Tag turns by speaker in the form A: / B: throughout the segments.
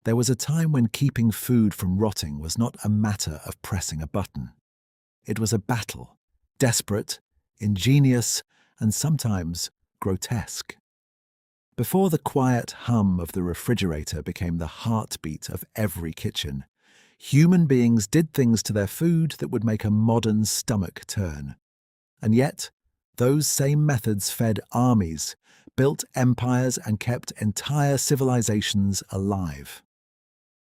A: There was a time when keeping food from rotting was not a matter of pressing a button. It was a battle, desperate, ingenious, and sometimes grotesque. Before the quiet hum of the refrigerator became the heartbeat of every kitchen, human beings did things to their food that would make a modern stomach turn. And yet, those same methods fed armies, built empires, and kept entire civilizations alive.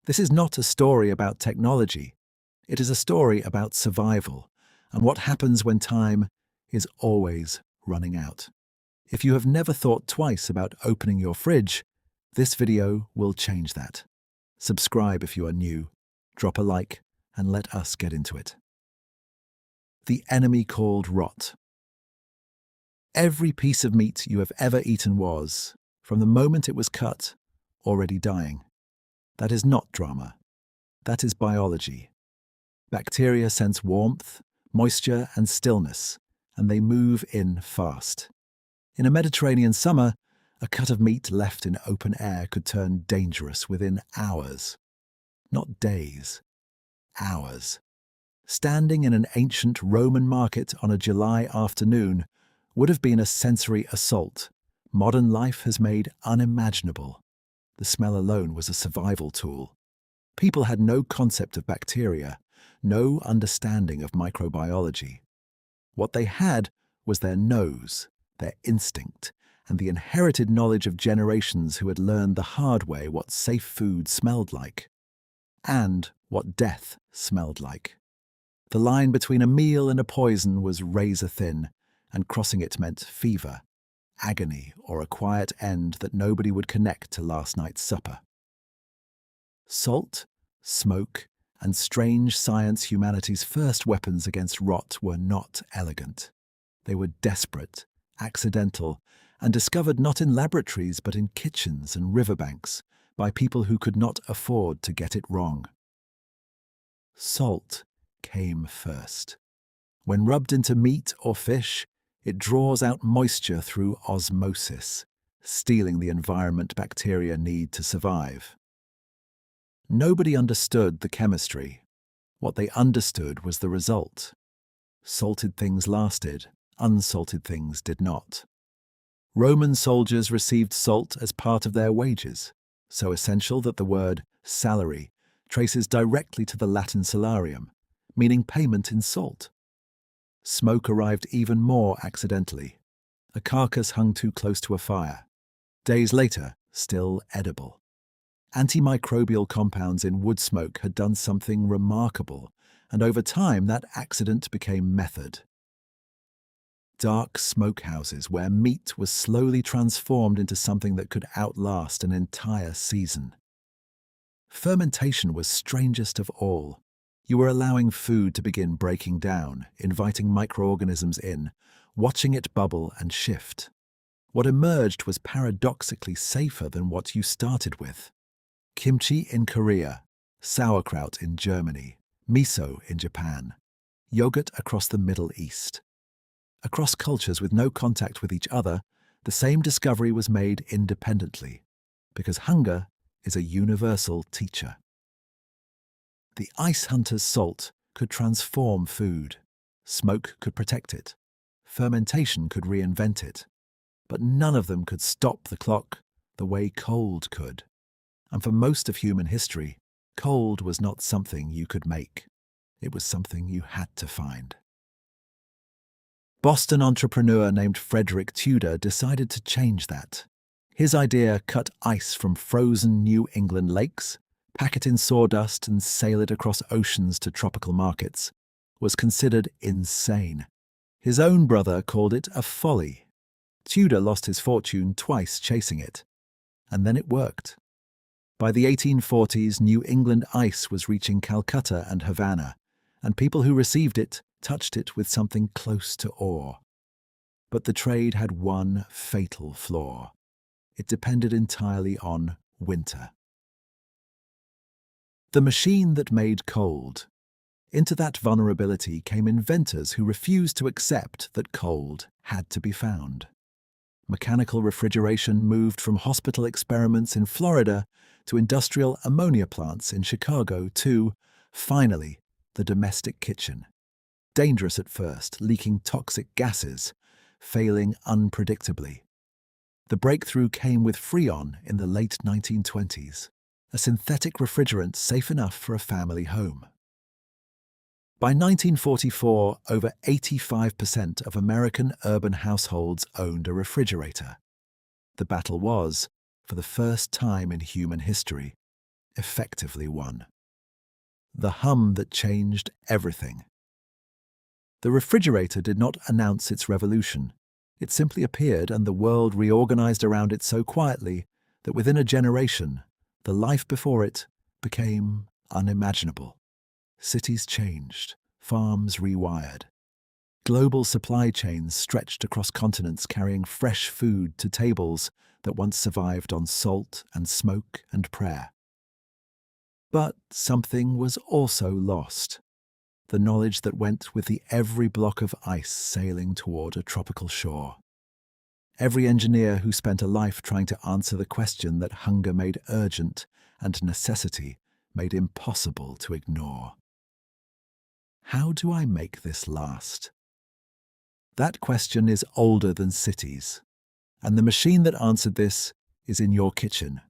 A: This is not a story about technology. It is a story about survival and what happens when time is always running out. If you have never thought twice about opening your fridge, this video will change that. Subscribe if you are new, drop a like, and let us get into it. The enemy called rot. Every piece of meat you have ever eaten was, from the moment it was cut, already dying. That is not drama. That is biology. Bacteria sense warmth, moisture, and stillness, and they move in fast. In a Mediterranean summer, a cut of meat left in open air could turn dangerous within hours. Not days, hours. Standing in an ancient Roman market on a July afternoon would have been a sensory assault modern life has made unimaginable. The smell alone was a survival tool. People had no concept of bacteria, no understanding of microbiology. What they had was their nose, their instinct, and the inherited knowledge of generations who had learned the hard way what safe food smelled like, and what death smelled like. The line between a meal and a poison was razor thin, and crossing it meant fever, agony, or a quiet end that nobody would connect to last night's supper. Salt, smoke, and strange science, humanity's first weapons against rot, were not elegant. They were desperate, accidental, and discovered not in laboratories but in kitchens and riverbanks by people who could not afford to get it wrong. Salt came first. When rubbed into meat or fish, it draws out moisture through osmosis, stealing the environment bacteria need to survive. Nobody understood the chemistry. What they understood was the result. Salted things lasted, unsalted things did not. Roman soldiers received salt as part of their wages, so essential that the word salary traces directly to the Latin salarium, meaning payment in salt. Smoke arrived even more accidentally. A carcass hung too close to a fire. Days later, still edible. Antimicrobial compounds in wood smoke had done something remarkable, and over time that accident became method. Dark smokehouses where meat was slowly transformed into something that could outlast an entire season. Fermentation was strangest of all. You were allowing food to begin breaking down, inviting microorganisms in, watching it bubble and shift. What emerged was paradoxically safer than what you started with. Kimchi in Korea, sauerkraut in Germany, miso in Japan, yogurt across the Middle East. Across cultures with no contact with each other, the same discovery was made independently, because hunger is a universal teacher. The ice hunter's salt could transform food. Smoke could protect it. Fermentation could reinvent it. But none of them could stop the clock the way cold could. And for most of human history, cold was not something you could make. It was something you had to find. Boston entrepreneur named Frederick Tudor decided to change that. His idea: cut ice from frozen New England lakes, pack it in sawdust and sail it across oceans to tropical markets, was considered insane. His own brother called it a folly. Tudor lost his fortune twice chasing it. And then it worked. By the 1840s, New England ice was reaching Calcutta and Havana, and people who received it touched it with something close to awe. But the trade had one fatal flaw. It depended entirely on winter. The machine that made cold. Into that vulnerability came inventors who refused to accept that cold had to be found. Mechanical refrigeration moved from hospital experiments in Florida to industrial ammonia plants in Chicago to, finally, the domestic kitchen. Dangerous at first, leaking toxic gases, failing unpredictably. The breakthrough came with Freon in the late 1920s, a synthetic refrigerant safe enough for a family home. By 1944, over 85% of American urban households owned a refrigerator. The battle was, for the first time in human history, effectively won. The hum that changed everything. The refrigerator did not announce its revolution. It simply appeared, and the world reorganized around it so quietly that within a generation, the life before it became unimaginable. Cities changed, farms rewired. Global supply chains stretched across continents carrying fresh food to tables that once survived on salt and smoke and prayer. But something was also lost. The knowledge that went with the every block of ice sailing toward a tropical shore. Every engineer who spent a life trying to answer the question that hunger made urgent and necessity made impossible to ignore. How do I make this last? That question is older than cities, and the machine that answered this is in your kitchen.